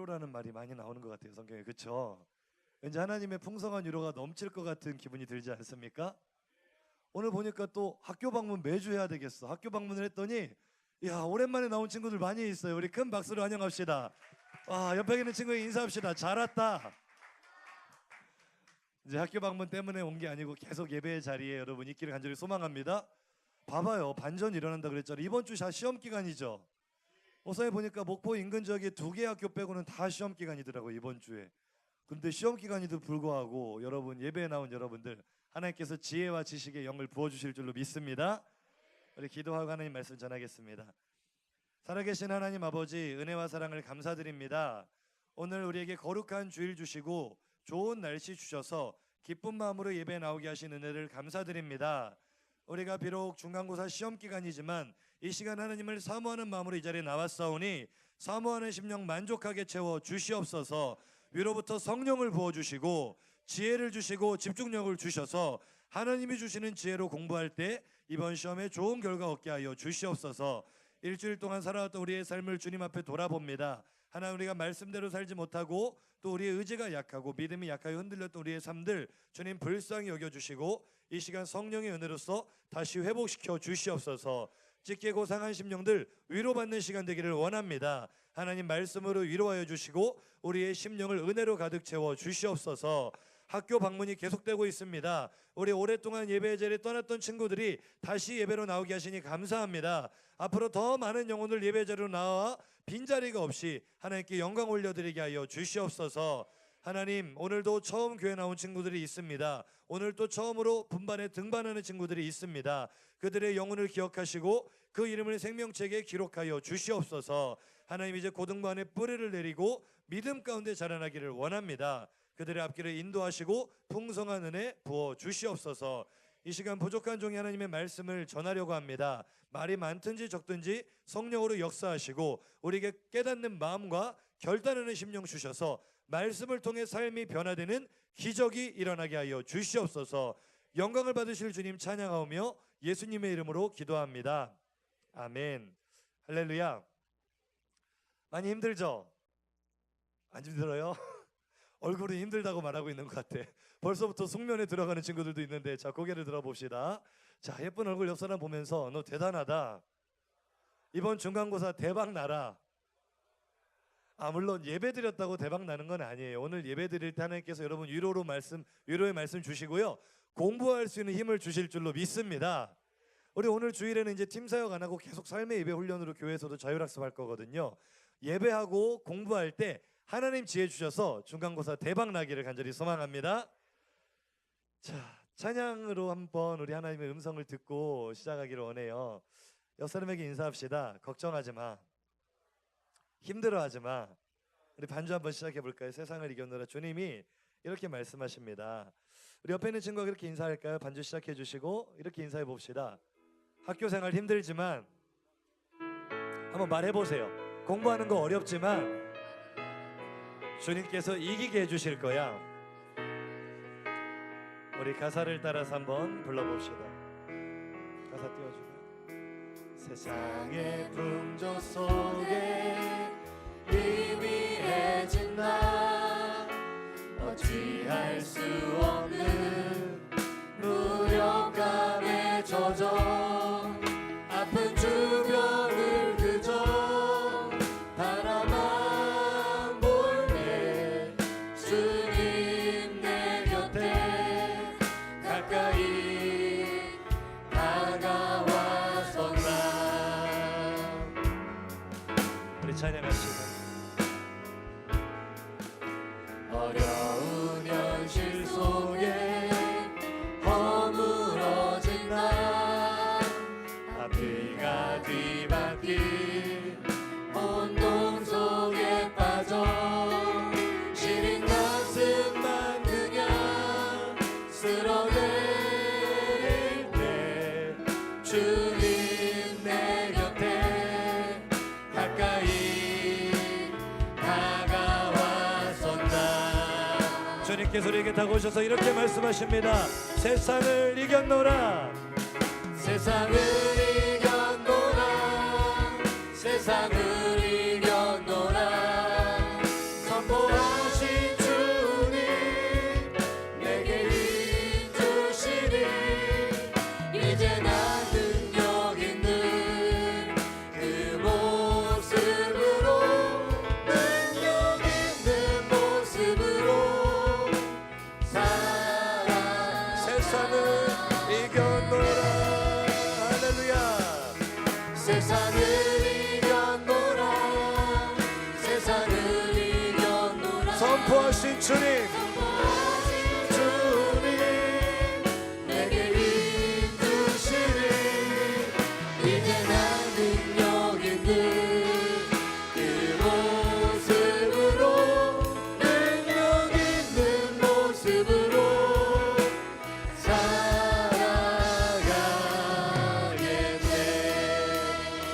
위로라는 말이 많이 나오는 것 같아요, 성경에. 그렇죠? 왠지 하나님의 풍성한 위로가 넘칠 것 같은 기분이 들지 않습니까? 오늘 보니까 또 학교 방문 매주 해야 되겠어. 학교 방문을 했더니 야, 오랜만에 나온 친구들 많이 있어요. 우리 큰 박수로 환영합시다. 와, 옆에 있는 친구에게 인사합시다. 잘 왔다. 이제 학교 방문 때문에 온 게 아니고 계속 예배의 자리에 여러분 있기를 간절히 소망합니다. 봐봐요, 반전 일어난다 그랬잖아요. 이번 주 다 시험 기간이죠. 어서에 보니까 목포 인근 지역에 2개 학교 빼고는 다 시험 기간이더라고요, 이번 주에. 그런데 시험 기간에도 불구하고 여러분, 예배에 나온 여러분들, 하나님께서 지혜와 지식의 영을 부어주실 줄로 믿습니다. 우리 기도하고 하나님 말씀 전하겠습니다. 살아계신 하나님 아버지, 은혜와 사랑을 감사드립니다. 오늘 우리에게 거룩한 주일 주시고 좋은 날씨 주셔서 기쁜 마음으로 예배에 나오게 하신 은혜를 감사드립니다. 우리가 비록 중간고사 시험 기간이지만 이 시간 하나님을 사모하는 마음으로 이 자리에 나왔사오니 사모하는 심령 만족하게 채워 주시옵소서. 위로부터 성령을 부어주시고 지혜를 주시고 집중력을 주셔서 하나님이 주시는 지혜로 공부할 때 이번 시험에 좋은 결과 얻게 하여 주시옵소서. 일주일 동안 살아왔던 우리의 삶을 주님 앞에 돌아봅니다. 하나님, 우리가 말씀대로 살지 못하고 또 우리의 의지가 약하고 믿음이 약하여 흔들렸던 우리의 삶들 주님 불쌍히 여겨주시고 이 시간 성령의 은혜로서 다시 회복시켜 주시옵소서. 찢기고 상한 심령들 위로받는 시간 되기를 원합니다. 하나님 말씀으로 위로하여 주시고 우리의 심령을 은혜로 가득 채워 주시옵소서. 학교 방문이 계속되고 있습니다. 우리 오랫동안 예배의 자리에 떠났던 친구들이 다시 예배로 나오게 하시니 감사합니다. 앞으로 더 많은 영혼을 예배 자리로 나와 빈자리가 없이 하나님께 영광 올려드리게 하여 주시옵소서. 하나님, 오늘도 처음 교회 나온 친구들이 있습니다. 오늘 또 처음으로 분반에 등반하는 친구들이 있습니다. 그들의 영혼을 기억하시고 그 이름을 생명책에 기록하여 주시옵소서. 하나님, 이제 고등반에 뿌리를 내리고 믿음 가운데 자라나기를 원합니다. 그들의 앞길을 인도하시고 풍성한 은혜 부어 주시옵소서. 이 시간 부족한 종이 하나님의 말씀을 전하려고 합니다. 말이 많든지 적든지 성령으로 역사하시고 우리에게 깨닫는 마음과 결단하는 심령 주셔서 말씀을 통해 삶이 변화되는 기적이 일어나게 하여 주시옵소서. 영광을 받으실 주님 찬양하오며 예수님의 이름으로 기도합니다. 아멘. 할렐루야. 많이 힘들죠? 안 힘들어요? 얼굴이 힘들다고 말하고 있는 것 같아. 벌써부터 숙면에 들어가는 친구들도 있는데, 자, 고개를 들어봅시다. 자, 예쁜 얼굴 옆 사람 보면서 너 대단하다, 이번 중간고사 대박 나라. 물론 예배 드렸다고 대박 나는 건 아니에요. 오늘 예배 드릴 때 하나님께서 여러분 위로의 말씀 주시고요, 공부할 수 있는 힘을 주실 줄로 믿습니다. 우리 오늘 주일에는 이제 팀 사역 안 하고 계속 삶의 예배 훈련으로 교회에서도 자율학습할 거거든요. 예배하고 공부할 때 하나님 지혜 주셔서 중간고사 대박 나기를 간절히 소망합니다. 자, 찬양으로 한번 우리 하나님의 음성을 듣고 시작하기를 원해요. 옆 사람에게 인사합시다. 걱정하지 마, 힘들어하지 마. 우리 반주 한번 시작해 볼까요? 세상을 이겨노라. 주님이 이렇게 말씀하십니다. 우리 옆에 있는 친구가 그렇게 인사할까요? 반주 시작해 주시고 이렇게 인사해 봅시다. 학교생활 힘들지만, 한번 말해 보세요. 공부하는 거 어렵지만 주님께서 이기게 해주실 거야. 우리 가사를 따라서 한번 불러봅시다. 가사 띄워주세요. 세상의 풍조 속에 희미해진 나, 어찌할 수 없는 무력감에 젖어 아픈 주변을 그저 바라만 볼 때 주님 내 곁에 가까이 다가와선다. 우리 찬양합시다. 어려운 현실 속에 허물어진 나, 앞뒤가 뒤바뀐 혼돈 속에 빠져 시린 가슴만 그냥 쓸어내릴 때 주님 내 곁에 가까이 다가와선다. 주님께서 우리에게 다가오셔서 이렇게 말씀하십니다. 세상을 이겼노라. 세상을 이겼노라. 세상을 이겼노라. 선포하신 주님, 주님 내게 힘 주시니 이제 나 능력 있는 그 모습으로 능력 있는 모습으로 살아가겠네.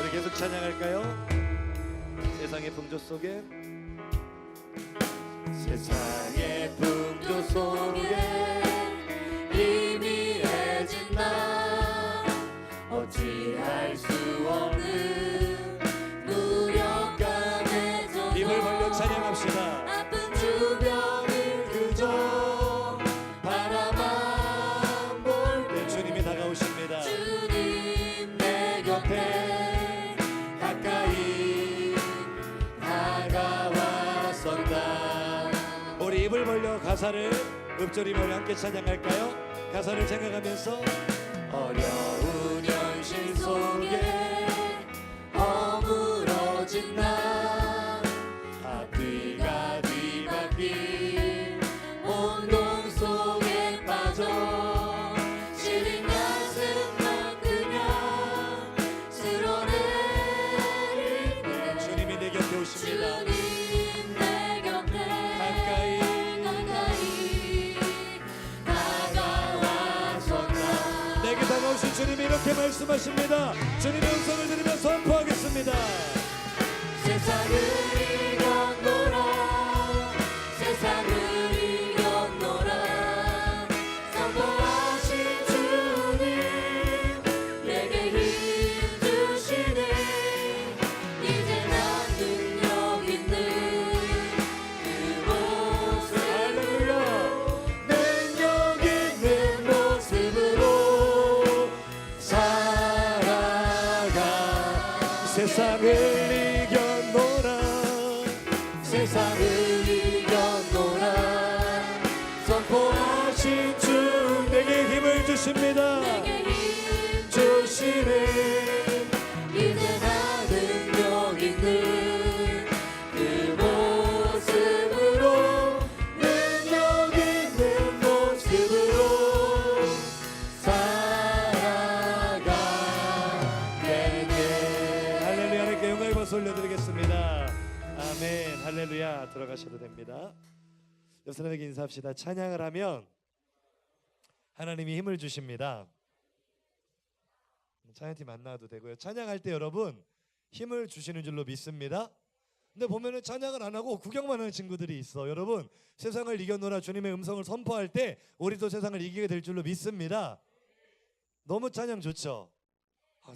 우리 계속 찬양할까요? 세상의 풍조 속에 세상의 풍조 속에 희미해진 나 어찌할 수 없는 무력감에 젖어 입을 벌려 찬양합시다. 아픈 주변을 그저 바라만 볼 때 주님이 다가오십니다. 주님 내 곁에 가까이 다가왔었다. 우리 입을 벌려 가사를 읊조리며 함께 찬양할까요? 가사를 생각하면서 어려운 현실 속에 허물어진 나 앞뒤가 뒤바뀐 혼동 속에 빠져 시린 가슴만 그냥 쓸어내릴 때 주님이 내 곁에 오십니다. 주님 내 곁에 가까이 다가와서다. 내게 다가오신 주님이 이렇게 말씀하십니다. 주님의 음성을 들으며 선포하겠습니다. 세상을 이겼노라 세상을 이겼노라 선포하신 주님 내게 힘 주시네 이제 난 능력 있는 그 모습 할렐루야. 능력 있는 모습으로 살아가 세상을 이겼노라. 세상을 이겼노라 선포하신 주 내게 힘을 주십니다. 내게 힘 주시네 이제 나 능력 있는 그 모습으로 능력 있는 모습으로 살아가겠네. 할렐루야. 하나님께 영광의 박수 올려드리겠습니다. 아멘. 할렐루야. 들어가셔도 됩니다. 옆 사람에게 인사합시다. 찬양을 하면 하나님이 힘을 주십니다. 찬양팀 안 나와도 되고요. 찬양할 때 여러분 힘을 주시는 줄로 믿습니다. 근데 보면은 찬양을 안 하고 구경만 하는 친구들이 있어. 여러분 세상을 이겨노라 주님의 음성을 선포할 때 우리도 세상을 이기게 될 줄로 믿습니다. 너무 찬양 좋죠?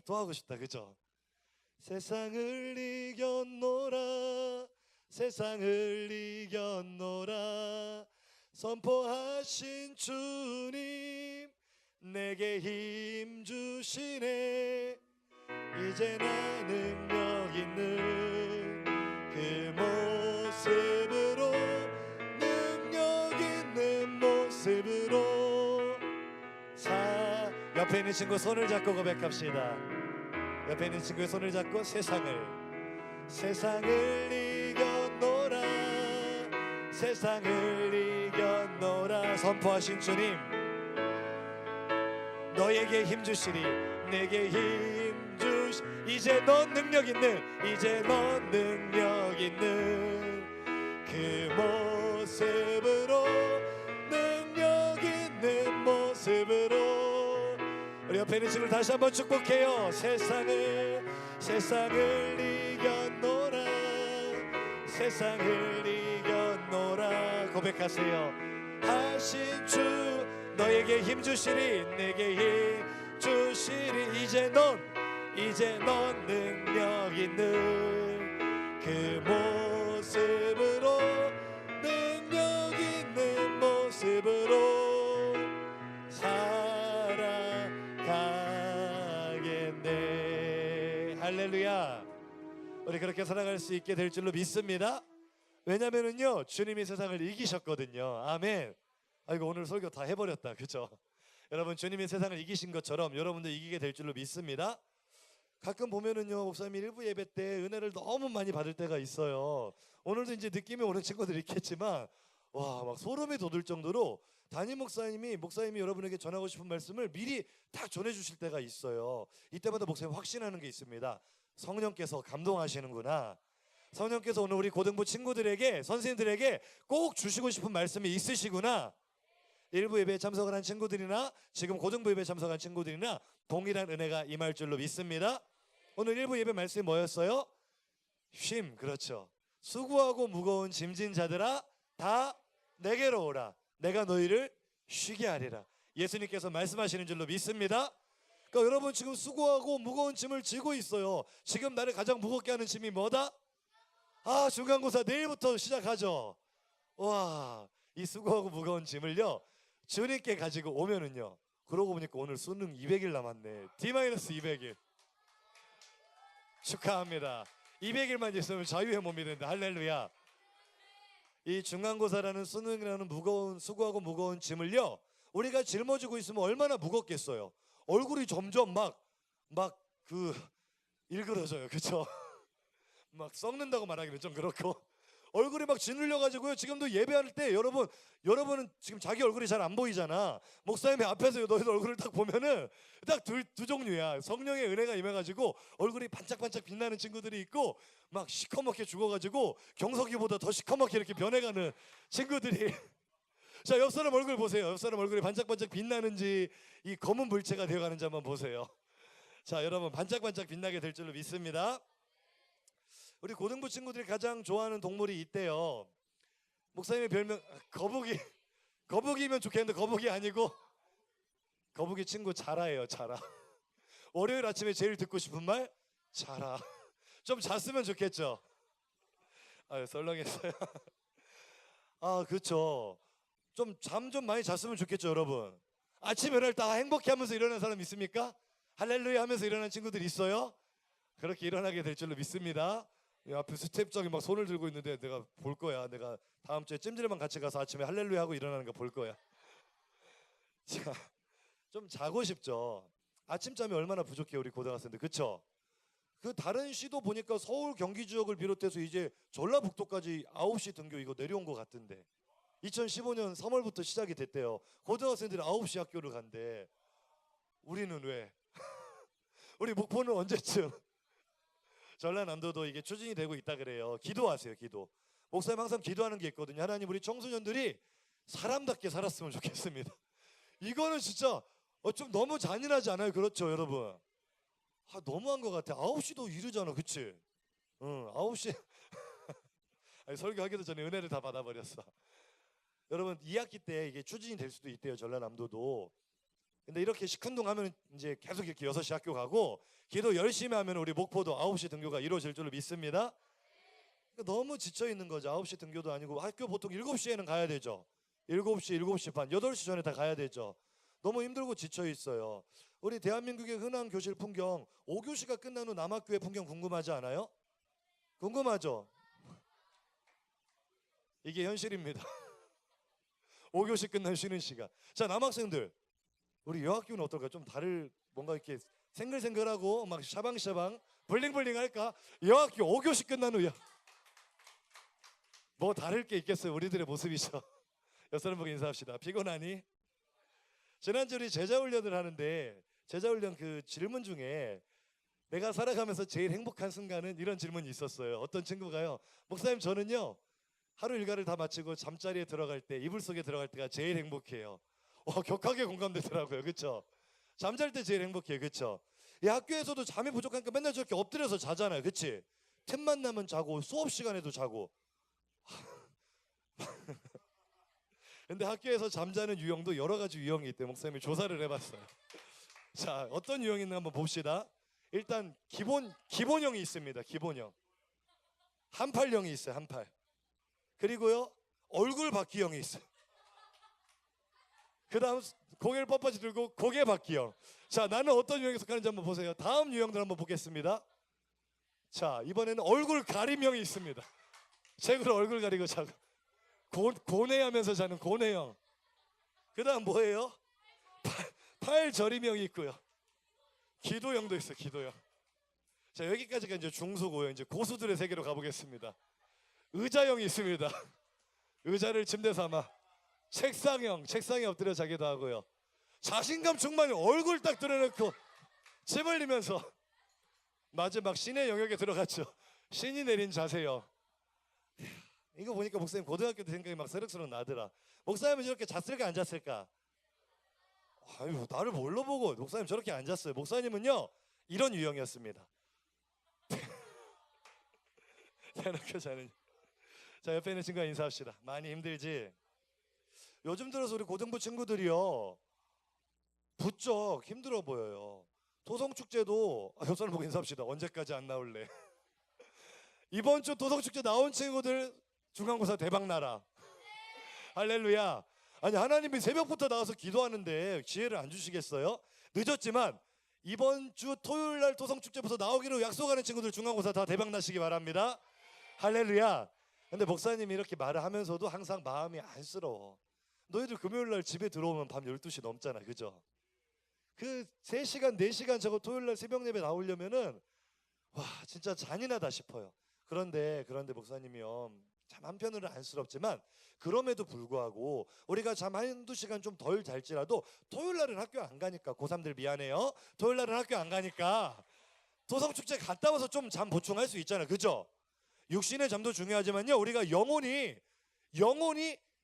또 하고 싶다. 그죠? 세상을 이겼노라 세상을 이겼노라 선포하신 주님 내게 힘 주시네 이제 나 능력 있는 그 모습으로 능력 있는 모습으로 옆에 있는 친구 손을 잡고 고백합시다. 옆에 있는 친구의 손을 잡고 세상을 이겼노라 세상을 이겼노라 선포하신 주님 너에게 힘 주시리 내게 힘 주시 이제 넌 능력 있는 이제 넌 능력 있는 그 모습으로 능력 있는 모습으로 우리 옆에 있는 친구를 다시 한번 축복해요. 세상을 이겼노라 세상을 이겼노라 고백하세요. 하신 주 너에게 힘 주시리 내게 힘 주시리 이제 넌 능력 있는 그 모습으로 능력 있는 모습으로 살아가겠네. 할렐루야. 우리 그렇게 살아갈 수 있게 될 줄로 믿습니다. 왜냐면은요 주님이 세상을 이기셨거든요. 아멘. 아이고 오늘 설교 다 해버렸다. 그죠? 여러분 주님이 세상을 이기신 것처럼 여러분도 이기게 될 줄로 믿습니다. 가끔 보면은요, 목사님이 일부 예배 때 은혜를 너무 많이 받을 때가 있어요. 오늘도 이제 느낌이 오는 친구들이 있겠지만, 와, 막 소름이 돋을 정도로 담임 목사님이 여러분에게 전하고 싶은 말씀을 미리 딱 전해주실 때가 있어요. 이때마다 목사님 확신하는 게 있습니다. 성령께서 감동하시는구나. 성령께서 오늘 우리 고등부 친구들에게, 선생님들에게 꼭 주시고 싶은 말씀이 있으시구나. 일부 예배에 참석을 한 친구들이나 지금 고등부 예배에 참석한 친구들이나 동일한 은혜가 임할 줄로 믿습니다. 오늘 일부 예배 말씀이 뭐였어요? 그렇죠. 수고하고 무거운 짐진 자들아 다 내게로 오라. 내가 너희를 쉬게 하리라. 예수님께서 말씀하시는 줄로 믿습니다. 그러니까 여러분 지금 수고하고 무거운 짐을 지고 있어요. 지금 나를 가장 무겁게 하는 짐이 뭐다? 중간고사 내일부터 시작하죠. 와, 이 수고하고 무거운 짐을요 주님께 가지고 오면은요, 그러고 보니까 오늘 수능 200일 남았네. D-200일 축하합니다. 200일만 있으면 자유의 몸이 된다. 할렐루야. 이 중간고사라는 수능이라는 무거운, 수고하고 무거운 짐을요 우리가 짊어지고 있으면 얼마나 무겁겠어요. 얼굴이 점점 막 일그러져요. 그렇죠? 막 썩는다고 말하기는 좀 그렇고 얼굴이 막 짓눌려 가지고요. 지금도 예배할 때 여러분은 지금 자기 얼굴이 잘 안 보이잖아. 목사님이 앞에서 너희들 얼굴을 딱 보면은 딱 두 종류야. 성령의 은혜가 임해 가지고 얼굴이 반짝반짝 빛나는 친구들이 있고, 막 시커멓게 죽어 가지고 경석이보다 더 시커멓게 이렇게 변해가는 친구들이 자, 옆 사람 얼굴 보세요. 옆 사람 얼굴이 반짝반짝 빛나는지 이 검은 물체가 되어 가는지 한번 보세요. 자, 여러분 반짝반짝 빛나게 될 줄로 믿습니다. 우리 고등부 친구들이 가장 좋아하는 동물이 있대요. 목사님의 별명 거북이면 좋겠는데 거북이 아니고 거북이 친구 자라예요. 자라. 월요일 아침에 제일 듣고 싶은 말 자라. 좀 잤으면 좋겠죠. 썰렁했어요. 그렇죠. 잠 좀 많이 잤으면 좋겠죠, 여러분. 아침 일어날 다 행복해하면서 일어나는 사람 있습니까? 할렐루야 하면서 일어나는 친구들 있어요? 그렇게 일어나게 될 줄로 믿습니다. 앞에 스텝장이 막 손을 들고 있는데 내가 볼 거야. 내가 다음 주에 찜질만 같이 가서 아침에 할렐루야 하고 일어나는 거 볼 거야. 자, 좀 자고 싶죠. 아침잠이 얼마나 부족해요, 우리 고등학생들. 그렇죠? 그 다른 시도 보니까 서울 경기 지역을 비롯해서 이제 전라북도까지 9시 등교 이거 내려온 것 같은데 2015년 3월부터 시작이 됐대요. 고등학생들이 9시 학교를 간대. 우리는 왜? 우리 목포는 언제쯤? 전라남도도 이게 추진이 되고 있다 그래요. 기도하세요, 기도. 목사님 항상 기도하는 게 있거든요. 하나님, 우리 청소년들이 사람답게 살았으면 좋겠습니다. 이거는 진짜 좀 너무 잔인하지 않아요? 그렇죠, 여러분? 너무한 것 같아. 9시도 이르잖아, 그치? 9시. 아니, 설교하기도 전에 은혜를 다 받아버렸어. 여러분 2학기 때 이게 추진이 될 수도 있대요, 전라남도도. 근데 이렇게 시큰둥하면 이제 계속 이렇게 6시 학교 가고 기도 열심히 하면 우리 목포도 9시 등교가 이루어질 줄로 믿습니다. 너무 지쳐 있는 거죠. 9시 등교도 아니고 학교 보통 7시에는 가야 되죠. 7시, 7시 반, 8시 전에 다 가야 되죠. 너무 힘들고 지쳐 있어요. 우리 대한민국의 흔한 교실 풍경, 5교시가 끝난 후 남학교의 풍경 궁금하지 않아요? 궁금하죠? 이게 현실입니다. 5교시 끝난 쉬는 시간. 자, 남학생들, 우리 여학교는 어떨까? 좀 뭔가 이렇게 생글생글하고 막 샤방샤방 블링블링 할까? 여학교 5교시 끝난 후야. 뭐 다를 게 있겠어요? 우리들의 모습이죠. 옆사람 보고 인사합시다. 피곤하니? 지난주 우리 제자훈련을 하는데 제자훈련 그 질문 중에 내가 살아가면서 제일 행복한 순간은 이런 질문이 있었어요. 어떤 친구가요, 목사님 저는요 하루 일과를 다 마치고 잠자리에 들어갈 때, 이불 속에 들어갈 때가 제일 행복해요. 격하게 공감되더라고요. 그렇죠? 잠잘 때 제일 행복해요. 그렇죠? 이 학교에서도 잠이 부족하니까 맨날 저렇게 엎드려서 자잖아요. 그렇지? 틈만 나면 자고 수업 시간에도 자고. 근데 학교에서 잠자는 유형도 여러 가지 유형이 있대요. 목사님이 조사를 해봤어요. 자, 어떤 유형이 있나 한번 봅시다. 일단 기본형이 있습니다. 기본형. 한팔형이 있어요. 한팔. 그리고요 얼굴 받기형이 있어요. 그 다음 고개를 뻣뻣이 들고 고개 받기형. 자, 나는 어떤 유형에 속하는지 한번 보세요. 다음 유형들 한번 보겠습니다. 자, 이번에는 얼굴 가림형이 있습니다. 책으로 얼굴 가리고 자고 고뇌하면서 자는 고뇌형. 그 다음 뭐예요? 팔 저림형이 있고요. 기도형도 있어요. 기도형. 자, 여기까지가 이제 중수고요. 이제 고수들의 세계로 가보겠습니다. 의자형이 있습니다. 의자를 침대 삼아 책상에 엎드려 자기도 하고요. 자신감 충만히 얼굴 딱 드러내고 침 흘리면서 마지막 신의 영역에 들어갔죠. 신이 내린 자세요. 이거 보니까 목사님 고등학교 때 생각이 막 새록새록 나더라. 목사님은 저렇게 잤을까 안 잤을까? 아유, 나를 뭘로 보고 목사님 저렇게 앉았어요. 목사님은요 이런 유형이었습니다. 대놓고 자는. 자, 옆에 있는 친구와 인사합시다. 많이 힘들지? 요즘 들어서 우리 고등부 친구들이요 부쩍 힘들어 보여요. 도성축제도 옆 사람 보고 인사합시다. 언제까지 안 나올래? 이번 주 도성축제 나온 친구들 중간고사 대박 나라. 할렐루야. 아니, 하나님이 새벽부터 나와서 기도하는데 지혜를 안 주시겠어요? 늦었지만 이번 주 토요일 날 도성축제부터 나오기로 약속하는 친구들 중간고사 다 대박 나시기 바랍니다. 할렐루야. 근데 목사님이 이렇게 말을 하면서도 항상 마음이 안쓰러워. 너희들 금요일 날 집에 들어오면 밤 12시 넘잖아. 그죠? 그 3시간 4시간 저거 토요일 날 새벽 예배 나오려면은 와, 진짜 잔인하다 싶어요. 그런데 목사님이요, 참 한편으로는 안쓰럽지만 그럼에도 불구하고 우리가 잠 한두 시간 좀 덜 잘지라도 토요일 날은 학교 안 가니까, 고3들 미안해요, 토요일 날은 학교 안 가니까 도성축제 갔다 와서 좀 잠 보충할 수 있잖아요. 그죠? 육신의 잠도 중요하지만요, 우리가 영혼이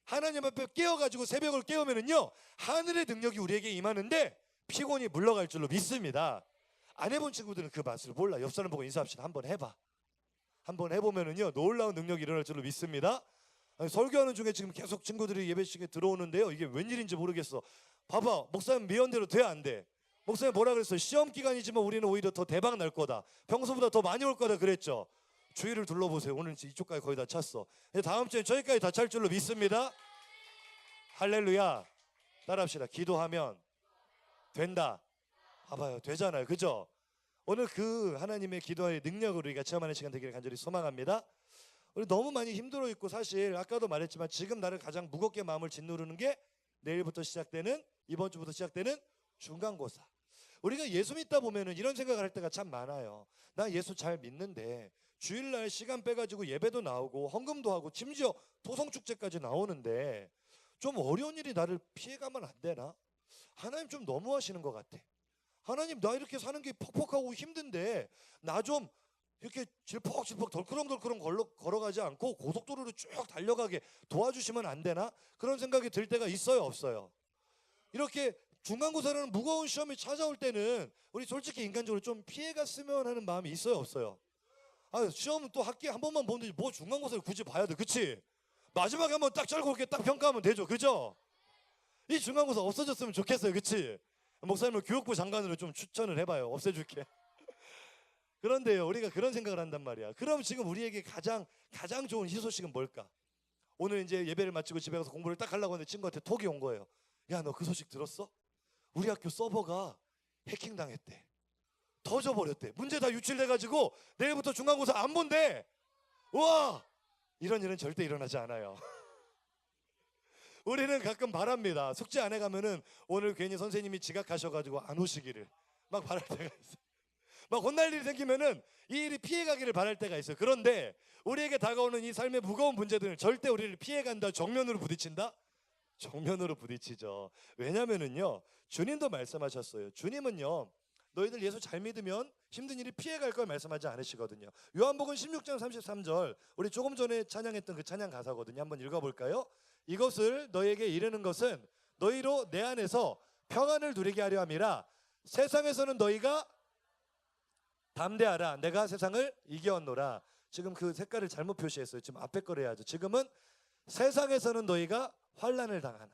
하나님 앞에 깨어가지고 새벽을 깨우면은요 하늘의 능력이 우리에게 임하는데 피곤이 물러갈 줄로 믿습니다. 안 해본 친구들은 그 맛을 몰라. 옆 사람 보고 인사합시다. 한번 해봐. 한번 해보면은요 놀라운 능력이 일어날 줄로 믿습니다. 아니, 설교하는 중에 지금 계속 친구들이 예배식에 들어오는데요, 이게 웬일인지 모르겠어. 봐봐, 목사님 미연대로 돼 안 돼? 목사님 뭐라 그랬어요? 시험 기간이지만 우리는 오히려 더 대박 날 거다, 평소보다 더 많이 올 거다 그랬죠. 주위를 둘러보세요. 오늘 이쪽까지 거의 다 찼어. 다음 주에 저기까지 다 찰 줄로 믿습니다. 할렐루야. 따라합시다. 기도하면 된다. 봐봐요, 되잖아요. 그죠? 오늘 그 하나님의 기도의 능력을 우리가 체험하는 시간 되기를 간절히 소망합니다. 우리 너무 많이 힘들어 있고, 사실 아까도 말했지만 지금 나를 가장 무겁게 마음을 짓누르는 게 내일부터 시작되는, 이번 주부터 시작되는 중간고사. 우리가 예수 믿다 보면은 이런 생각을 할 때가 참 많아요. 나 예수 잘 믿는데 주일날 시간 빼가지고 예배도 나오고 헌금도 하고 심지어 도성축제까지 나오는데 좀 어려운 일이 나를 피해가면 안 되나? 하나님 좀 너무하시는 것 같아. 하나님, 나 이렇게 사는 게 퍽퍽하고 힘든데 나 좀 이렇게 질퍽질퍽 덜크렁덜크렁 걸어가지 않고 고속도로로 쭉 달려가게 도와주시면 안 되나? 그런 생각이 들 때가 있어요, 없어요? 이렇게 중간고사라는 무거운 시험이 찾아올 때는 우리 솔직히 인간적으로 좀 피해갔으면 하는 마음이 있어요, 없어요? 아, 시험은 또 학기에 한 번만 보면 되지 뭐 중간고사를 굳이 봐야 돼, 그치? 마지막에 한번 딱 짤고 이렇게 딱 평가하면 되죠, 그죠? 이 중간고사 없어졌으면 좋겠어요, 그치? 목사님을 교육부 장관으로 좀 추천을 해봐요. 없애줄게. 그런데요, 우리가 그런 생각을 한단 말이야. 그럼 지금 우리에게 가장 좋은 희소식은 뭘까? 오늘 이제 예배를 마치고 집에 가서 공부를 딱 하려고 하는데 친구한테 톡이 온 거예요. 야, 너 그 소식 들었어? 우리 학교 서버가 해킹당했대. 터져버렸대. 문제 다 유출돼가지고 내일부터 중간고사 안 본대. 우와! 이런 일은 절대 일어나지 않아요. 우리는 가끔 바랍니다. 숙제 안 해가면은 오늘 괜히 선생님이 지각하셔가지고 안 오시기를 막 바랄 때가 있어요. 막 혼날 일이 생기면은 이 일이 피해가기를 바랄 때가 있어요. 그런데 우리에게 다가오는 이 삶의 무거운 문제들은 절대 우리를 피해간다, 정면으로 부딪힌다? 정면으로 부딪히죠. 왜냐면은요, 주님도 말씀하셨어요. 주님은요, 너희들 예수 잘 믿으면 힘든 일이 피해갈 걸 말씀하지 않으시거든요. 요한복음 16장 33절, 우리 조금 전에 찬양했던 그 찬양 가사거든요. 한번 읽어볼까요? 이것을 너희에게 이르는 것은 너희로 내 안에서 평안을 누리게 하려 함이라. 세상에서는 너희가 담대하라. 내가 세상을 이겨왔노라. 지금 그 색깔을 잘못 표시했어요. 지금 앞에 거를 해야죠. 지금은 세상에서는 너희가 환난을 당하나.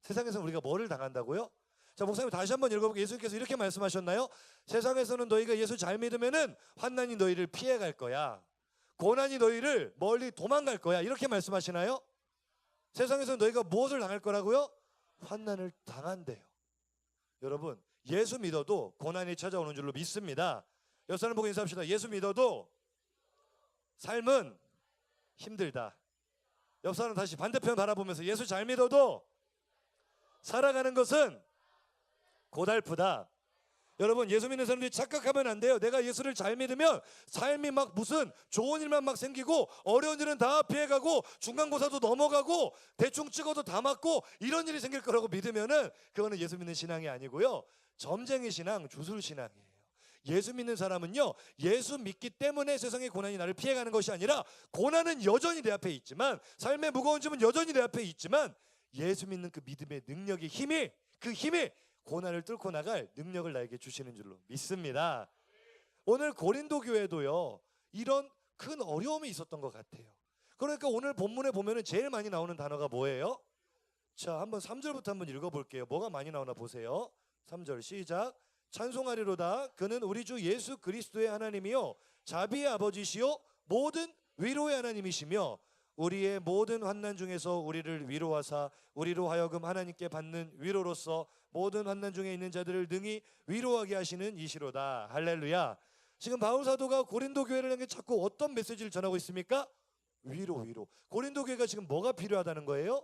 세상에서는 우리가 뭐를 당한다고요? 자, 목사님 다시 한번 읽어볼게요. 예수님께서 이렇게 말씀하셨나요? 세상에서는 너희가 예수 잘 믿으면은 환난이 너희를 피해갈 거야. 고난이 너희를 멀리 도망갈 거야. 이렇게 말씀하시나요? 세상에서 너희가 무엇을 당할 거라고요? 환난을 당한대요. 여러분, 예수 믿어도 고난이 찾아오는 줄로 믿습니다. 옆 사람 보고 인사합시다. 예수 믿어도 삶은 힘들다. 옆 사람 다시 반대편 바라보면서 예수 잘 믿어도 살아가는 것은 고달프다. 여러분 예수 믿는 사람들이 착각하면 안 돼요. 내가 예수를 잘 믿으면 삶이 막 무슨 좋은 일만 막 생기고 어려운 일은 다 피해가고 중간고사도 넘어가고 대충 찍어도 다 맞고 이런 일이 생길 거라고 믿으면은 그거는 예수 믿는 신앙이 아니고요. 점쟁이 신앙, 주술 신앙이에요. 예수 믿는 사람은요, 예수 믿기 때문에 세상의 고난이 나를 피해가는 것이 아니라 고난은 여전히 내 앞에 있지만, 삶의 무거운 짐은 여전히 내 앞에 있지만, 예수 믿는 그 믿음의 능력의 힘이, 그 힘이 고난을 뚫고 나갈 능력을 나에게 주시는 줄로 믿습니다. 오늘 고린도 교회도요, 이런 큰 어려움이 있었던 것 같아요. 그러니까 오늘 본문에 보면은 제일 많이 나오는 단어가 뭐예요? 자, 한번 3절부터 한번 읽어볼게요. 뭐가 많이 나오나 보세요. 3절 시작. 찬송하리로다. 그는 우리 주 예수 그리스도의 하나님이요 자비의 아버지시요 모든 위로의 하나님이시며 우리의 모든 환난 중에서 우리를 위로하사 우리로 하여금 하나님께 받는 위로로서 모든 환난 중에 있는 자들을 능히 위로하게 하시는 이시로다. 할렐루야. 지금 바울 사도가 고린도 교회를 향해 자꾸 어떤 메시지를 전하고 있습니까? 위로. 고린도 교회가 지금 뭐가 필요하다는 거예요?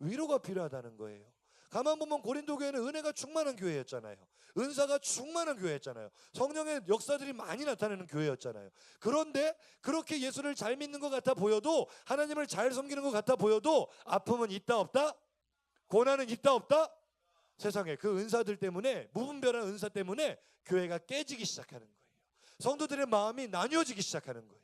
위로가 필요하다는 거예요. 가만 보면 고린도 교회는 은혜가 충만한 교회였잖아요. 은사가 충만한 교회였잖아요. 성령의 역사들이 많이 나타나는 교회였잖아요. 그런데 그렇게 예수를 잘 믿는 것 같아 보여도, 하나님을 잘 섬기는 것 같아 보여도 아픔은 있다 없다? 고난은 있다 없다? 세상에 그 은사들 때문에, 무분별한 은사 때문에 교회가 깨지기 시작하는 거예요. 성도들의 마음이 나뉘어지기 시작하는 거예요.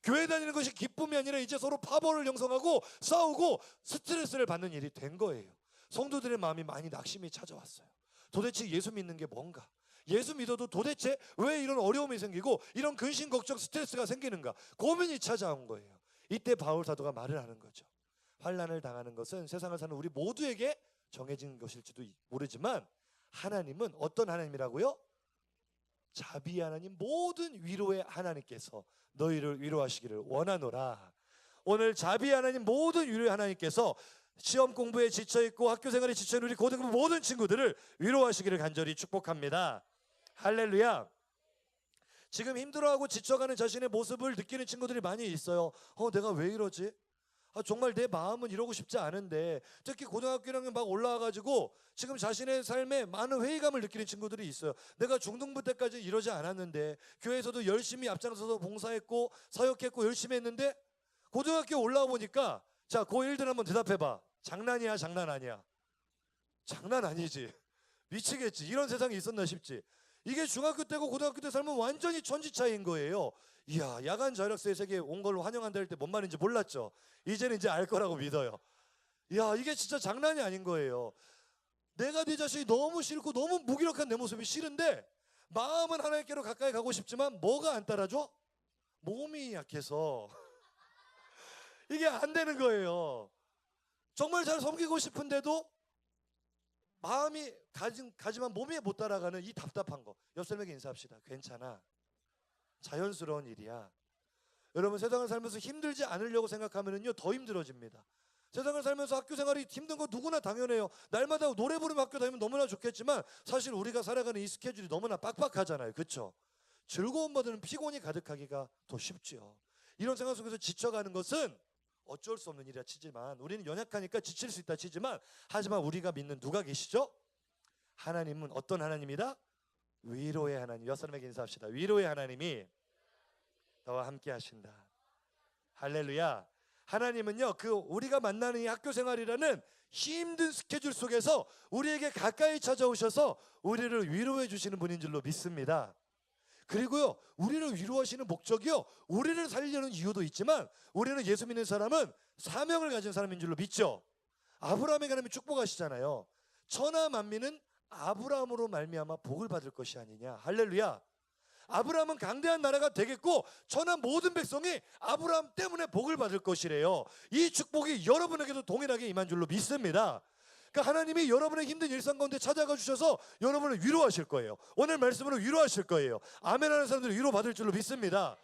교회 다니는 것이 기쁨이 아니라 이제 서로 파벌을 형성하고 싸우고 스트레스를 받는 일이 된 거예요. 성도들의 마음이 많이 낙심이 찾아왔어요. 도대체 예수 믿는 게 뭔가? 예수 믿어도 도대체 왜 이런 어려움이 생기고 이런 근심 걱정 스트레스가 생기는가? 고민이 찾아온 거예요. 이때 바울 사도가 말을 하는 거죠. 환난을 당하는 것은 세상을 사는 우리 모두에게 정해진 것일지도 모르지만 하나님은 어떤 하나님이라고요? 자비의 하나님, 모든 위로의 하나님께서 너희를 위로하시기를 원하노라. 오늘 자비의 하나님, 모든 위로의 하나님께서 시험 공부에 지쳐있고 학교 생활에 지쳐있는 우리 고등부 모든 친구들을 위로하시기를 간절히 축복합니다. 할렐루야. 지금 힘들어하고 지쳐가는 자신의 모습을 느끼는 친구들이 많이 있어요. 내가 왜 이러지? 정말 내 마음은 이러고 싶지 않은데, 특히 고등학교 1학년 막 올라와가지고 지금 자신의 삶에 많은 회의감을 느끼는 친구들이 있어요. 내가 중등부 때까지 이러지 않았는데, 교회에서도 열심히 앞장서서 봉사했고 사역했고 열심히 했는데, 고등학교 올라와 보니까, 자, 고1들 한번 대답해봐. 장난이야, 장난 아니야? 장난 아니지. 미치겠지. 이런 세상이 있었나 싶지. 이게 중학교 때고 고등학교 때 살면 완전히 천지 차이인 거예요. 이야, 야간 자율학습의 세계에 온 걸로 환영한다 할 때 뭔 말인지 몰랐죠. 이제는 이제 알 거라고 믿어요. 이야, 이게 진짜 장난이 아닌 거예요. 내가 네 자신이 너무 싫고 너무 무기력한 내 모습이 싫은데 마음은 하나님께로 가까이 가고 싶지만 뭐가 안 따라줘? 몸이 약해서 이게 안 되는 거예요. 정말 잘 섬기고 싶은데도 마음이 가지만 몸이 못 따라가는 이 답답한 거. 옆 사람에게 인사합시다. 괜찮아. 자연스러운 일이야. 여러분, 세상을 살면서 힘들지 않으려고 생각하면요 더 힘들어집니다. 세상을 살면서 학교 생활이 힘든 거 누구나 당연해요. 날마다 노래 부르며 학교 다니면 너무나 좋겠지만 사실 우리가 살아가는 이 스케줄이 너무나 빡빡하잖아요. 그렇죠? 즐거운 것들은 피곤이 가득하기가 더 쉽지요. 이런 생각 속에서 지쳐가는 것은 어쩔 수 없는 일이라 치지만, 우리는 연약하니까 지칠 수 있다 치지만, 하지만 우리가 믿는 누가 계시죠? 하나님은 어떤 하나님이다? 위로의 하나님. 옆 사람에게 인사합시다. 위로의 하나님이 너와 함께 하신다. 할렐루야. 하나님은요, 그 우리가 만나는 이 학교 생활이라는 힘든 스케줄 속에서 우리에게 가까이 찾아오셔서 우리를 위로해 주시는 분인 줄로 믿습니다. 그리고요, 우리를 위로하시는 목적이요, 우리를 살리려는 이유도 있지만, 우리는 예수 믿는 사람은 사명을 가진 사람인 줄로 믿죠. 아브라함에게 하나님이 축복하시잖아요. 천하 만민은 아브라함으로 말미암아 복을 받을 것이 아니냐. 할렐루야. 아브라함은 강대한 나라가 되겠고 천하 모든 백성이 아브라함 때문에 복을 받을 것이래요. 이 축복이 여러분에게도 동일하게 임한 줄로 믿습니다. 그러니까 하나님이 여러분의 힘든 일상 가운데 찾아가 주셔서 여러분을 위로하실 거예요. 오늘 말씀으로 위로하실 거예요. 아멘 하는 사람들은 위로받을 줄로 믿습니다.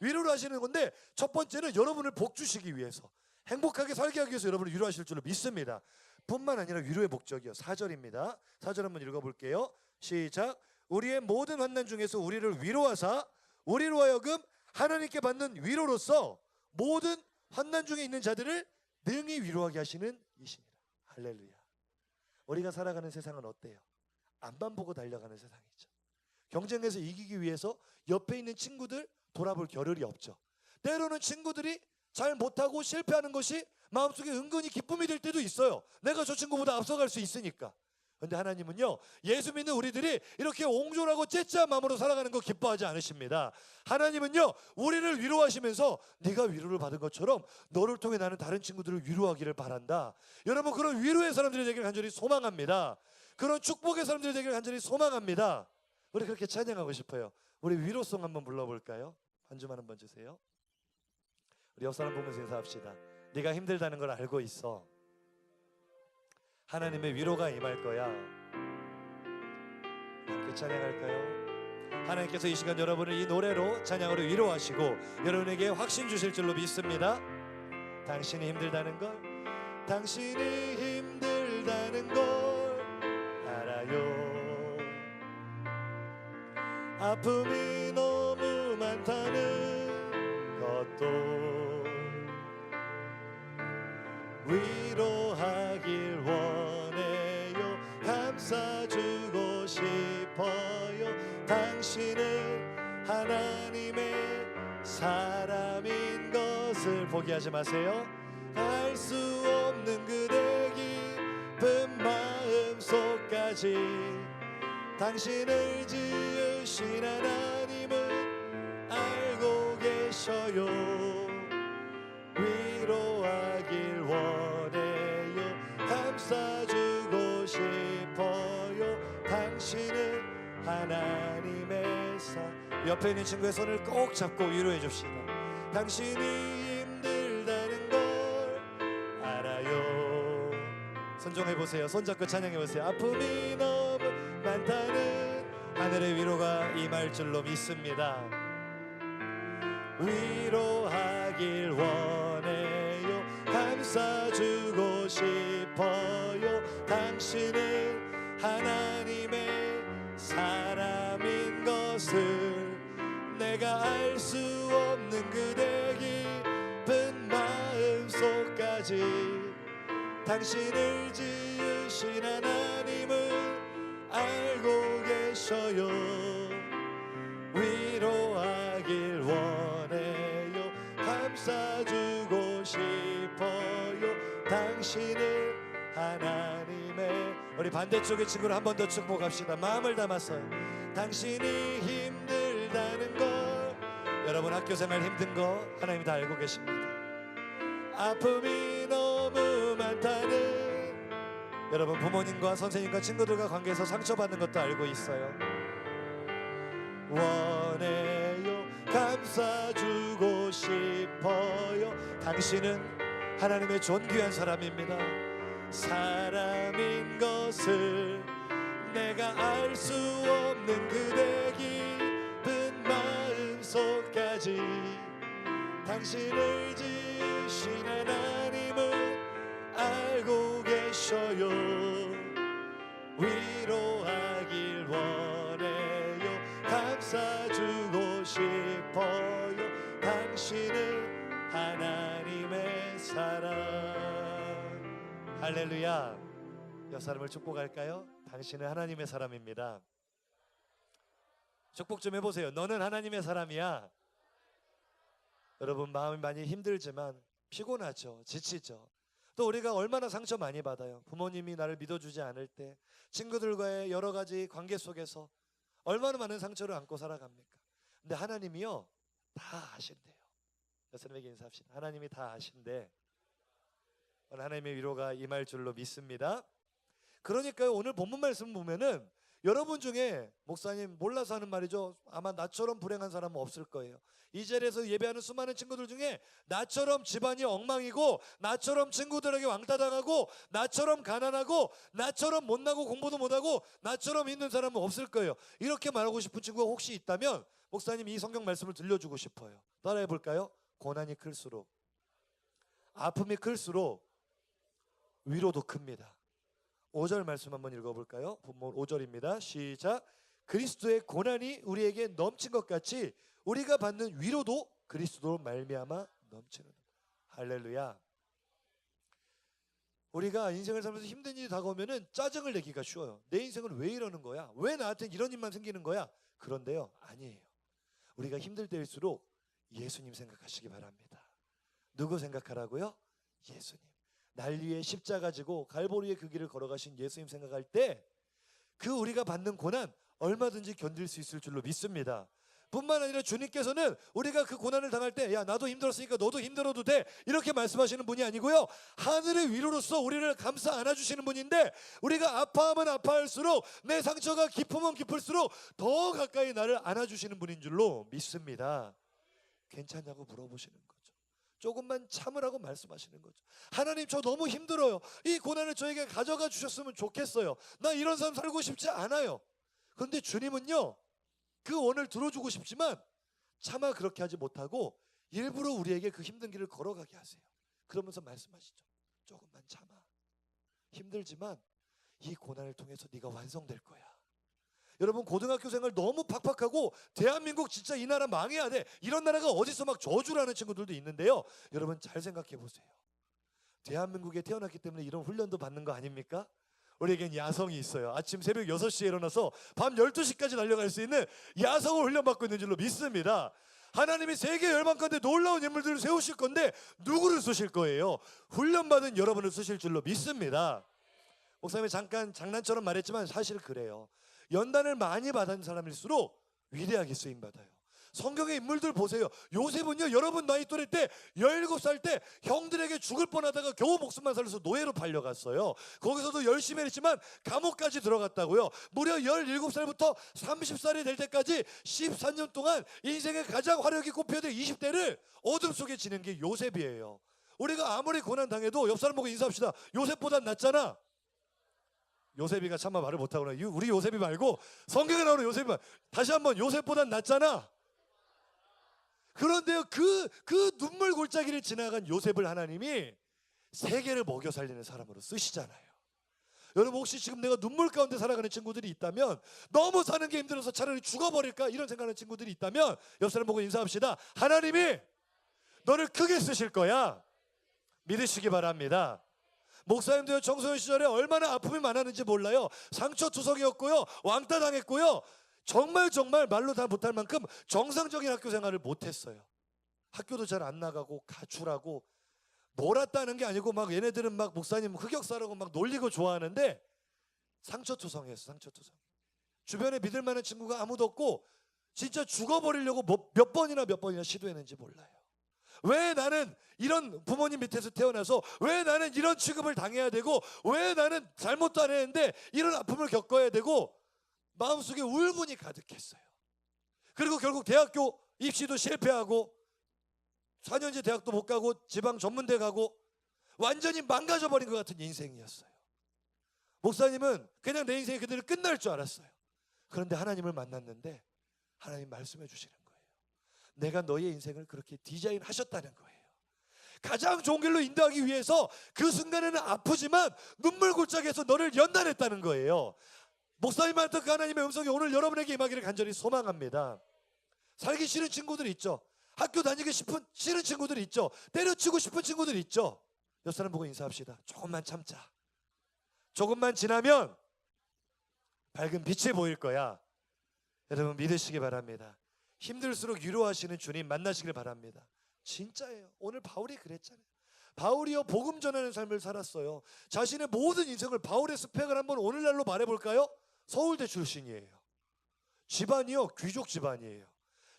위로를 하시는 건데, 첫 번째는 여러분을 복 주시기 위해서, 행복하게 살게 하기 위해서 여러분을 위로하실 줄로 믿습니다. 뿐만 아니라 위로의 목적이요, 4절입니다. 4절 한번 읽어볼게요. 시작. 우리의 모든 환난 중에서 우리를 위로하사 우리로 하여금 하나님께 받는 위로로서 모든 환난 중에 있는 자들을 능히 위로하게 하시는 이시니라. 할렐루야. 우리가 살아가는 세상은 어때요? 앞만 보고 달려가는 세상이죠. 경쟁에서 이기기 위해서 옆에 있는 친구들 돌아볼 겨를이 없죠. 때로는 친구들이 잘 못하고 실패하는 것이 마음속에 은근히 기쁨이 될 때도 있어요. 내가 저 친구보다 앞서갈 수 있으니까. 그런데 하나님은요, 예수 믿는 우리들이 이렇게 옹졸하고 째째한 마음으로 살아가는 거 기뻐하지 않으십니다. 하나님은요, 우리를 위로하시면서 네가 위로를 받은 것처럼 너를 통해 나는 다른 친구들을 위로하기를 바란다. 여러분, 그런 위로의 사람들이 되기를 간절히 소망합니다. 그런 축복의 사람들이 되기를 간절히 소망합니다. 우리 그렇게 찬양하고 싶어요. 우리 위로송 한번 불러볼까요? 반주만 한번 주세요. 우리 옆 사람 보면서 인사합시다. 네가 힘들다는 걸 알고 있어. 하나님의 위로가 임할 거야. 함께 찬양할까요? 하나님께서 이 시간 여러분을 이 노래로 찬양으로 위로하시고 여러분에게 확신 주실 줄로 믿습니다. 당신이 힘들다는 걸, 당신이 힘들다는 걸 알아요. 아픔이 너무 많다는 것도 위로하길 원해요. 감싸주고 싶어요. 당신은 하나님의 사람인 것을 포기하지 마세요. 알 수 없는 그대 깊은 마음속까지 당신을 지으신 하나님은 알고 계셔요. 위로하길 원해요. 감싸주고 싶어요. 당신은 하나님의 옆에 있는 친구의 손을 꼭 잡고 위로해 줍시다. 당신이 힘들다는 걸 알아요. 선정해 보세요. 손잡고 찬양해 보세요. 아픔이 너무 많다는 하늘의 위로가 임할 줄로 믿습니다. 위로하길 원해요. 감싸주고 싶어요. 당신은 하나님의 사람인 것을 내가 알 수 없는 그대 깊은 마음속까지 당신을 지으신 하나님은 알고 계셔요. 위로하길 원해요. 감싸주고 싶어요. 당신은 하나님의 우리 반대쪽의 친구를 한 번 더 축복합시다. 마음을 담았어요. 당신이 힘들다는 걸 여러분 학교생활 힘든 거 하나님이 다 알고 계십니다. 아픔이 너무 많다는 여러분 부모님과 선생님과 친구들과 관계에서 상처받는 것도 알고 있어요. 원해요. 감싸주고 싶어요. 당신은 하나님의 존귀한 사람입니다. 사람인 것을 내가 알 수 없는 그대 깊은 마음속까지 당신을 지으신 하나님은 알고 계셔요. 위로하길 원해요. 감싸주고 싶어요. 당신은 하나님의 사랑. 할렐루야. 옆 사람을 축복할까요? 당신은 하나님의 사람입니다. 축복 좀 해보세요. 너는 하나님의 사람이야. 여러분 마음이 많이 힘들지만 피곤하죠. 지치죠. 또 우리가 얼마나 상처 많이 받아요. 부모님이 나를 믿어주지 않을 때, 친구들과의 여러 가지 관계 속에서 얼마나 많은 상처를 안고 살아갑니까? 근데 하나님이요 다 아신대요. 여러분에게 인사합시다. 하나님이 다 아신대. 오늘 하나님의 위로가 임할 줄로 믿습니다. 그러니까요, 오늘 본문 말씀 보면은 여러분 중에 목사님 몰라서 하는 말이죠. 아마 나처럼 불행한 사람은 없을 거예요. 이 자리에서 예배하는 수많은 친구들 중에 나처럼 집안이 엉망이고, 나처럼 친구들에게 왕따당하고, 나처럼 가난하고, 나처럼 못나고 공부도 못하고, 나처럼 힘든 사람은 없을 거예요. 이렇게 말하고 싶은 친구가 혹시 있다면 목사님 이 성경 말씀을 들려주고 싶어요. 따라해 볼까요? 고난이 클수록, 아픔이 클수록 위로도 큽니다. 5절 말씀 한번 읽어볼까요? 본문 5절입니다. 시작. 그리스도의 고난이 우리에게 넘친 것 같이 우리가 받는 위로도 그리스도로 말미암아 넘치는. 할렐루야. 우리가 인생을 살면서 힘든 일이 다가오면은 짜증을 내기가 쉬워요. 내 인생은 왜 이러는 거야? 왜 나한테 이런 일만 생기는 거야? 그런데요, 아니에요. 우리가 힘들 때일수록 예수님 생각하시기 바랍니다. 누구 생각하라고요? 예수님. 날 위해 십자가 지고 갈보리의 그 길을 걸어가신 예수님 생각할 때 그 우리가 받는 고난 얼마든지 견딜 수 있을 줄로 믿습니다. 뿐만 아니라 주님께서는 우리가 그 고난을 당할 때 야 나도 힘들었으니까 너도 힘들어도 돼 이렇게 말씀하시는 분이 아니고요, 하늘의 위로로서 우리를 감싸 안아주시는 분인데 우리가 아파하면 아파할수록 내 상처가 깊으면 깊을수록 더 가까이 나를 안아주시는 분인 줄로 믿습니다. 괜찮냐고 물어보시는 거죠. 조금만 참으라고 말씀하시는 거죠. 하나님 저 너무 힘들어요. 이 고난을 저에게 가져가 주셨으면 좋겠어요. 나 이런 삶 살고 싶지 않아요. 그런데 주님은요, 그 원을 들어주고 싶지만 차마 그렇게 하지 못하고 일부러 우리에게 그 힘든 길을 걸어가게 하세요. 그러면서 말씀하시죠. 조금만 참아. 힘들지만 이 고난을 통해서 네가 완성될 거야. 여러분 고등학교 생활 너무 팍팍하고 대한민국 진짜 이 나라 망해야 돼 이런 나라가 어디서 막 저주라는 친구들도 있는데요, 여러분 잘 생각해 보세요. 대한민국에 태어났기 때문에 이런 훈련도 받는 거 아닙니까? 우리에겐 야성이 있어요. 아침 새벽 6시에 일어나서 밤 12시까지 달려갈 수 있는 야성을 훈련받고 있는 줄로 믿습니다. 하나님이 세계 열방 가운데 놀라운 인물들을 세우실 건데 누구를 쓰실 거예요? 훈련받은 여러분을 쓰실 줄로 믿습니다. 목사님이 잠깐 장난처럼 말했지만 사실 그래요. 연단을 많이 받은 사람일수록 위대하게 쓰임받아요. 성경의 인물들 보세요. 요셉은요, 여러분 나이 또래 때 17살 때 형들에게 죽을 뻔하다가 겨우 목숨만 살려서 노예로 팔려갔어요. 거기서도 열심히 했지만 감옥까지 들어갔다고요. 무려 17살부터 30살이 될 때까지 14년 동안 인생의 가장 화력이 꼽혀야 될 20대를 어둠 속에 지낸 게 요셉이에요. 우리가 아무리 고난 당해도 옆 사람 보고 인사합시다. 요셉보단 낫잖아. 요셉이가 차마 말을 못하구나. 우리 요셉이 말고 성경에 나오는 요셉이 말. 다시 한번 요셉보단 낫잖아. 그런데요, 그 눈물 골짜기를 지나간 요셉을 하나님이 세계를 먹여 살리는 사람으로 쓰시잖아요. 여러분 혹시 지금 내가 눈물 가운데 살아가는 친구들이 있다면, 너무 사는 게 힘들어서 차라리 죽어버릴까 이런 생각하는 친구들이 있다면 옆 사람 보고 인사합시다. 하나님이 너를 크게 쓰실 거야. 믿으시기 바랍니다. 목사님들 청소년 시절에 얼마나 아픔이 많았는지 몰라요. 상처투성이었고요, 왕따 당했고요, 정말 말로 다 못할 만큼 정상적인 학교 생활을 못했어요. 학교도 잘 안 나가고 가출하고, 놀았다는 게 아니고 막 얘네들은 막 목사님 흑역사라고 막 놀리고 좋아하는데 상처투성이었어. 상처투성. 주변에 믿을 만한 친구가 아무도 없고 진짜 죽어버리려고 몇 번이나 시도했는지 몰라요. 왜 나는 이런 부모님 밑에서 태어나서 왜 나는 이런 취급을 당해야 되고, 왜 나는 잘못도 안 했는데 이런 아픔을 겪어야 되고, 마음속에 울분이 가득했어요. 그리고 결국 대학교 입시도 실패하고 4년제 대학도 못 가고 지방 전문대 가고 완전히 망가져버린 것 같은 인생이었어요. 목사님은 그냥 내 인생이 그대로 끝날 줄 알았어요. 그런데 하나님을 만났는데 하나님 말씀해 주시는 거예요. 내가 너의 인생을 그렇게 디자인하셨다는 거예요. 가장 좋은 길로 인도하기 위해서 그 순간에는 아프지만 눈물 골짜기에서 너를 연단했다는 거예요. 목사님한테 그 하나님의 음성이 오늘 여러분에게 임하기를 간절히 소망합니다. 살기 싫은 친구들 있죠. 학교 다니기 싫은 친구들 있죠. 때려치고 싶은 친구들 있죠. 옆 사람 보고 인사합시다. 조금만 참자. 조금만 지나면 밝은 빛이 보일 거야. 여러분 믿으시기 바랍니다. 힘들수록 위로하시는 주님 만나시길 바랍니다. 진짜예요. 오늘 바울이 그랬잖아요. 바울이요 복음 전하는 삶을 살았어요. 자신의 모든 인생을, 바울의 스펙을 한번 오늘날로 말해볼까요? 서울대 출신이에요. 집안이요 귀족 집안이에요.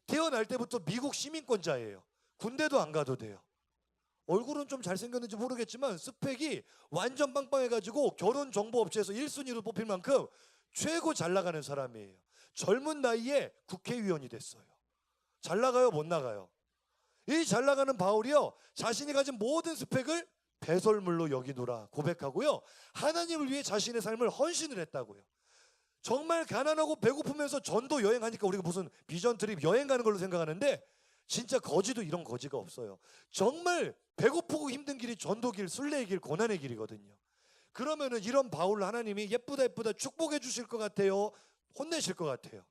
태어날 때부터 미국 시민권자예요. 군대도 안 가도 돼요. 얼굴은 좀 잘생겼는지 모르겠지만 스펙이 완전 빵빵해가지고 결혼정보업체에서 1순위로 뽑힐 만큼 최고 잘 나가는 사람이에요. 젊은 나이에 국회의원이 됐어요. 잘 나가요 못 나가요? 이 잘 나가는 바울이요 자신이 가진 모든 스펙을 배설물로 여기노라 고백하고요, 하나님을 위해 자신의 삶을 헌신을 했다고요. 정말 가난하고 배고프면서 전도 여행하니까 우리가 무슨 비전 트립 여행 가는 걸로 생각하는데 진짜 거지도 이런 거지가 없어요. 정말 배고프고 힘든 길이 전도길, 순례의 길, 고난의 길이거든요. 그러면은 이런 바울을 하나님이 예쁘다 축복해 주실 것 같아요? 혼내실 것 같아요?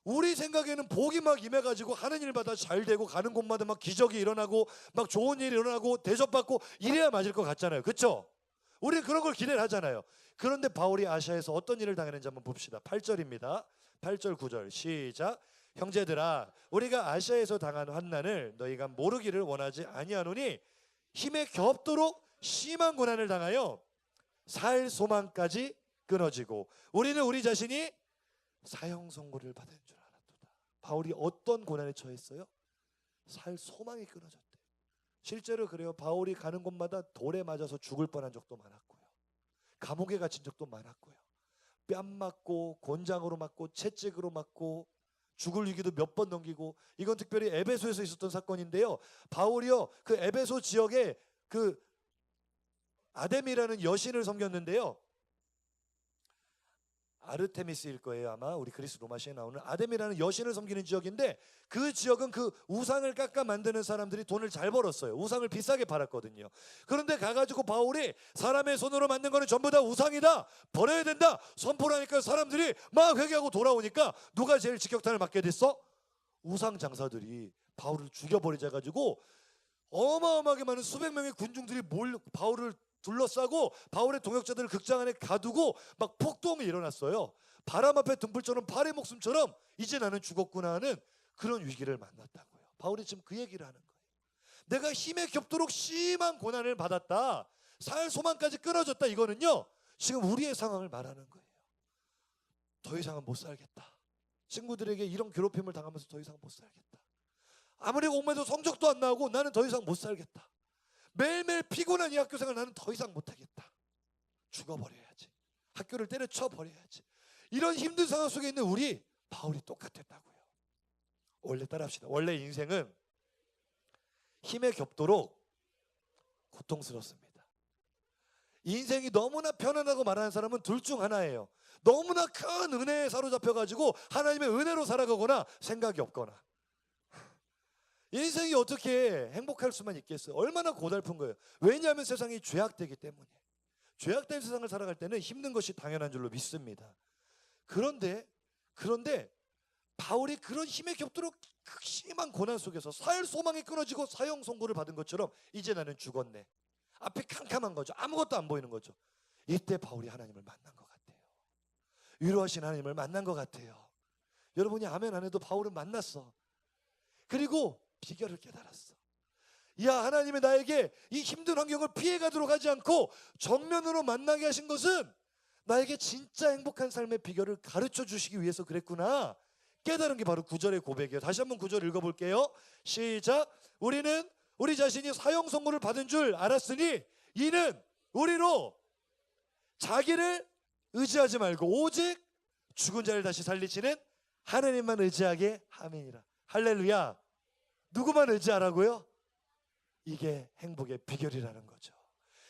우리 생각에는 복이 막 임해가지고 하는 일마다 잘 되고 가는 곳마다 막 기적이 일어나고 막 좋은 일이 일어나고 대접받고 이래야 맞을 것 같잖아요. 그렇죠? 우리는 그런 걸 기대를 하잖아요. 그런데 바울이 아시아에서 어떤 일을 당했는지 한번 봅시다. 8절입니다. 8절 9절 시작. 형제들아 우리가 아시아에서 당한 환난을 너희가 모르기를 원하지 아니하노니 힘에 겹도록 심한 고난을 당하여 살 소망까지 끊어지고 우리는 우리 자신이 사형 선고를 받은 줄 알았도다. 바울이 어떤 고난에 처했어요? 살 소망이 끊어졌대요. 실제로 그래요. 바울이 가는 곳마다 돌에 맞아서 죽을 뻔한 적도 많았고요. 감옥에 갇힌 적도 많았고요. 뺨 맞고 곤장으로 맞고 채찍으로 맞고 죽을 위기도 몇 번 넘기고, 이건 특별히 에베소에서 있었던 사건인데요. 바울이요 그 에베소 지역에 그 아데미라는 여신을 섬겼는데요. 아르테미스일 거예요. 아마 우리 그리스 로마시에 나오는 아데미라는 여신을 섬기는 지역인데, 그 지역은 그 우상을 깎아 만드는 사람들이 돈을 잘 벌었어요. 우상을 비싸게 팔았거든요. 그런데 가가지고 바울이 사람의 손으로 만든 거는 전부 다 우상이다, 버려야 된다 선포를 하니까 사람들이 막 회개하고 돌아오니까 누가 제일 직격탄을 맞게 됐어? 우상 장사들이 바울을 죽여버리자 가지고 어마어마하게 많은 수백 명의 군중들이 바울을 둘러싸고 바울의 동역자들을 극장 안에 가두고 막 폭동이 일어났어요. 바람 앞에 등불처럼 발의 목숨처럼 이제 나는 죽었구나 하는 그런 위기를 만났다고요. 바울이 지금 그 얘기를 하는 거예요. 내가 힘에 겹도록 심한 고난을 받았다, 살 소망까지 끊어졌다. 이거는요 지금 우리의 상황을 말하는 거예요. 더 이상은 못 살겠다. 친구들에게 이런 괴롭힘을 당하면서 더 이상 못 살겠다. 아무리 공부해도 성적도 안 나오고 나는 더 이상 못 살겠다. 매일매일 피곤한 이 학교생활 나는 더 이상 못하겠다. 죽어버려야지. 학교를 때려쳐 버려야지. 이런 힘든 상황 속에 있는 우리 바울이 똑같았다고요. 원래 따라합시다. 원래 인생은 힘에 겹도록 고통스럽습니다. 인생이 너무나 편안하고 말하는 사람은 둘 중 하나예요. 너무나 큰 은혜에 사로잡혀가지고 하나님의 은혜로 살아가거나 생각이 없거나. 인생이 어떻게 행복할 수만 있겠어요? 얼마나 고달픈 거예요. 왜냐하면 세상이 죄악되기 때문에. 죄악된 세상을 살아갈 때는 힘든 것이 당연한 줄로 믿습니다. 그런데 바울이 그런 힘에 겹도록 심한 고난 속에서 살 소망이 끊어지고 사형 선고를 받은 것처럼 이제 나는 죽었네. 앞이 캄캄한 거죠. 아무것도 안 보이는 거죠. 이때 바울이 하나님을 만난 것 같아요. 위로하신 하나님을 만난 것 같아요. 여러분이 아멘 안 해도 바울은 만났어. 그리고 비결을 깨달았어. 야, 하나님이 나에게 이 힘든 환경을 피해가도록 하지 않고 정면으로 만나게 하신 것은 나에게 진짜 행복한 삶의 비결을 가르쳐 주시기 위해서 그랬구나. 깨달은 게 바로 9절의 고백이에요. 다시 한번 9절 읽어볼게요. 시작. 우리는 우리 자신이 사형 선고를 받은 줄 알았으니 이는 우리로 자기를 의지하지 말고 오직 죽은 자를 다시 살리시는 하나님만 의지하게 함이니라. 할렐루야. 누구만 의지하라고요? 이게 행복의 비결이라는 거죠.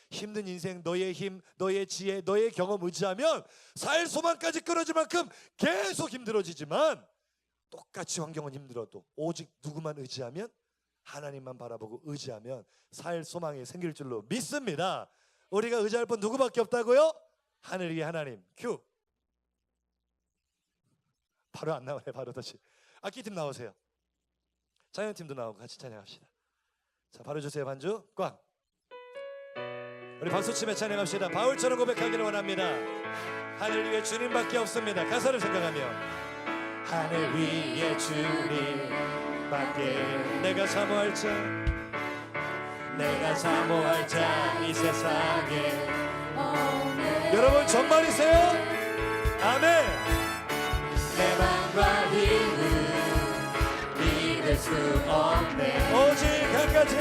힘든 인생, 너의 힘, 너의 지혜, 너의 경험 의지하면 살 소망까지 끊어질 만큼 계속 힘들어지지만, 똑같이 환경은 힘들어도 오직 누구만 의지하면, 하나님만 바라보고 의지하면 살 소망이 생길 줄로 믿습니다. 우리가 의지할 분 누구밖에 없다고요? 하늘 위의 하나님. 큐. 바로 안 나오네. 바로 다시 악기팀 나오세요. 자연팀도 나오고 같이 찬양합시다. 자, 바로 주세요. 반주 꽝. 우리 박수치며 찬양합시다. 바울처럼 고백하기를 원합니다. 하늘 위에 주님밖에 없습니다. 가사를 생각하며 하늘 위에 주님밖에 내가 사모할 자 이 세상에 여러분 정말이세요? 아멘. 내 맘과 힘은 믿을 수 없네. 오직 한 가지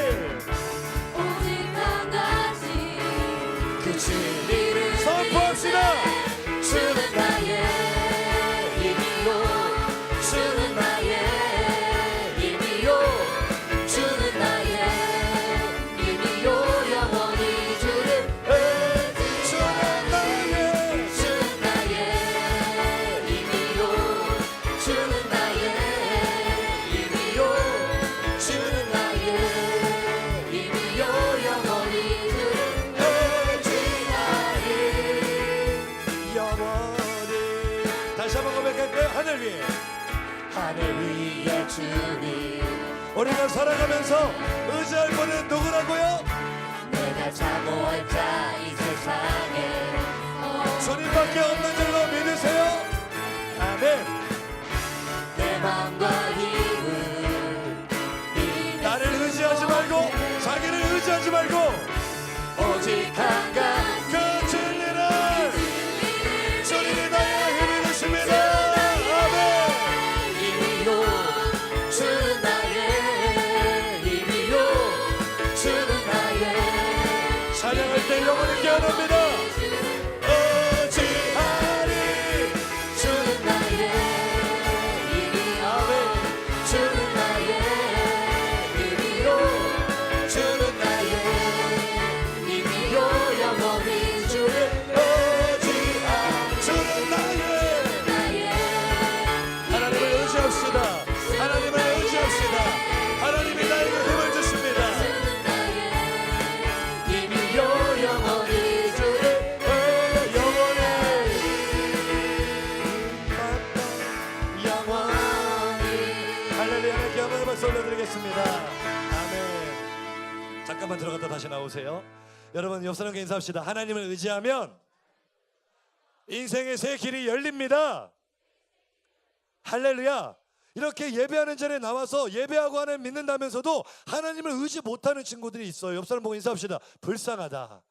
그 진리를 선포합시다. 주는 나의 힘이요, 주는 나의 힘이요, 주는 나의 힘이요, 영원히 주는 주는 나의 힘이요, 주는 나의 힘이요, 주는 나의 힘이요, 영원히 주는 영원히. 다시 한번 고백할까요? 하늘 위에 주님. 우리가 살아가면서 의지할 분은 누구라고요? 내가 사모할 자 이 세상 하나님밖에 없는 줄로 믿으세요. 아멘. 내 맘과 힘을 나를 의지하지 말고 자기를 의지하지 말고 오직 한 가지 그 진리를 주님이 나의 힘이 되십니다. 아멘. 힘이요 주는 나의 힘이요 주는 나의 찬양할 때 영혼을 깨어납니다. 의지하리 주는 나의 힘이요 주는 나의 힘이요 주는 나의 힘이요 영원히 주를 주는 나의 하나님을 의지합시다. 하나님을 의지합시다. 하나님이 나에게 힘을 주십니다. 힘이요 영원히 주를 영원히 할렐루야. 하나님께 영광의 박수 올려드리겠습니다. 아멘. 잠깐만 들어갔다 다시 나오세요. 여러분 옆 사람과 인사합시다. 하나님을 의지하면 인생의 새 길이 열립니다. 할렐루야. 이렇게 예배하는 자리에 나와서 예배하고 하나님 믿는다면서도 하나님을 의지 못하는 친구들이 있어요. 옆 사람 보고 인사합시다. 불쌍하다.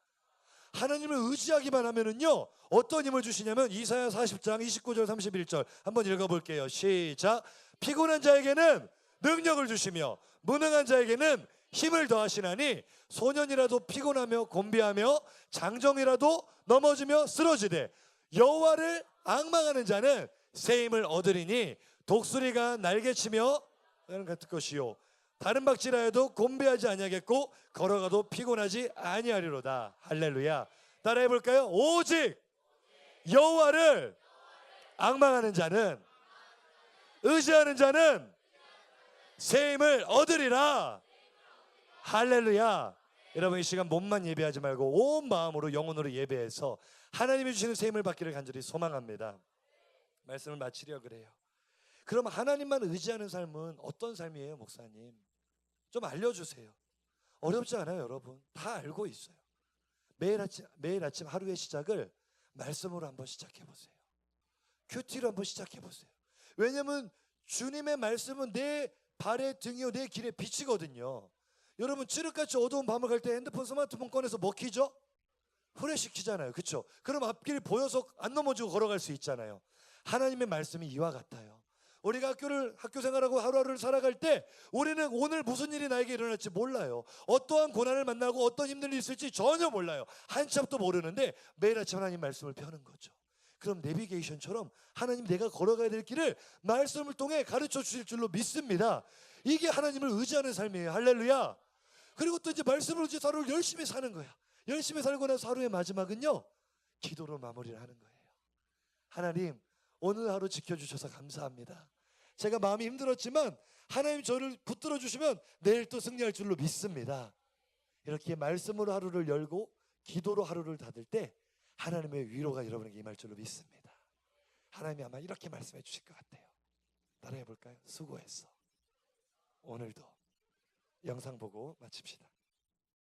하나님을 의지하기만 하면은요 어떤 힘을 주시냐면 이사야 40장 29절 31절 한번 읽어볼게요. 시작. 피곤한 자에게는 능력을 주시며 무능한 자에게는 힘을 더하시나니 소년이라도 피곤하며 곤비하며 장정이라도 넘어지며 쓰러지되 여호와를 앙망하는 자는 새 힘을 얻으리니 독수리가 날개치며 같을 것이요 다른 박질하여도 곤비하지 아니하겠고 걸어가도 피곤하지 아니하리로다. 할렐루야. 따라해 볼까요? 오직 여호와를 앙망하는 자는 의지하는 자는 새 힘을 얻으리라. 할렐루야. 여러분 이 시간 몸만 예배하지 말고 온 마음으로 영혼으로 예배해서 하나님이 주시는 새 힘을 받기를 간절히 소망합니다. 말씀을 마치려 그래요. 그럼 하나님만 의지하는 삶은 어떤 삶이에요, 목사님? 좀 알려주세요. 어렵지 않아요, 여러분. 다 알고 있어요. 매일 아침 하루의 시작을 말씀으로 한번 시작해 보세요. 큐티로 한번 시작해 보세요. 왜냐하면 주님의 말씀은 내 발의 등이요 내 길에 비치거든요. 여러분 칠흑같이 어두운 밤을 갈 때 핸드폰 스마트폰 꺼내서 뭐 키죠? 후레쉬 키잖아요. 그렇죠? 그럼 앞길이 보여서 안 넘어지고 걸어갈 수 있잖아요. 하나님의 말씀이 이와 같아요. 우리가 학교 생활하고 하루하루를 살아갈 때 우리는 오늘 무슨 일이 나에게 일어날지 몰라요. 어떠한 고난을 만나고 어떤 힘든 일이 있을지 전혀 몰라요. 한참도 모르는데 매일 아침 하나님 말씀을 펴는 거죠. 그럼 내비게이션처럼 하나님 내가 걸어가야 될 길을 말씀을 통해 가르쳐 주실 줄로 믿습니다. 이게 하나님을 의지하는 삶이에요. 할렐루야. 그리고 또 이제 말씀을 의지 하루를 열심히 사는 거야. 열심히 살고 나서 하루의 마지막은요 기도로 마무리를 하는 거예요. 하나님 오늘 하루 지켜주셔서 감사합니다. 제가 마음이 힘들었지만 하나님 저를 붙들어 주시면 내일 또 승리할 줄로 믿습니다. 이렇게 말씀으로 하루를 열고 기도로 하루를 닫을 때 하나님의 위로가 여러분에게 임할 줄로 믿습니다. 하나님이 아마 이렇게 말씀해 주실 것 같아요. 따라해 볼까요? 수고했어. 오늘도 영상 보고 마칩시다.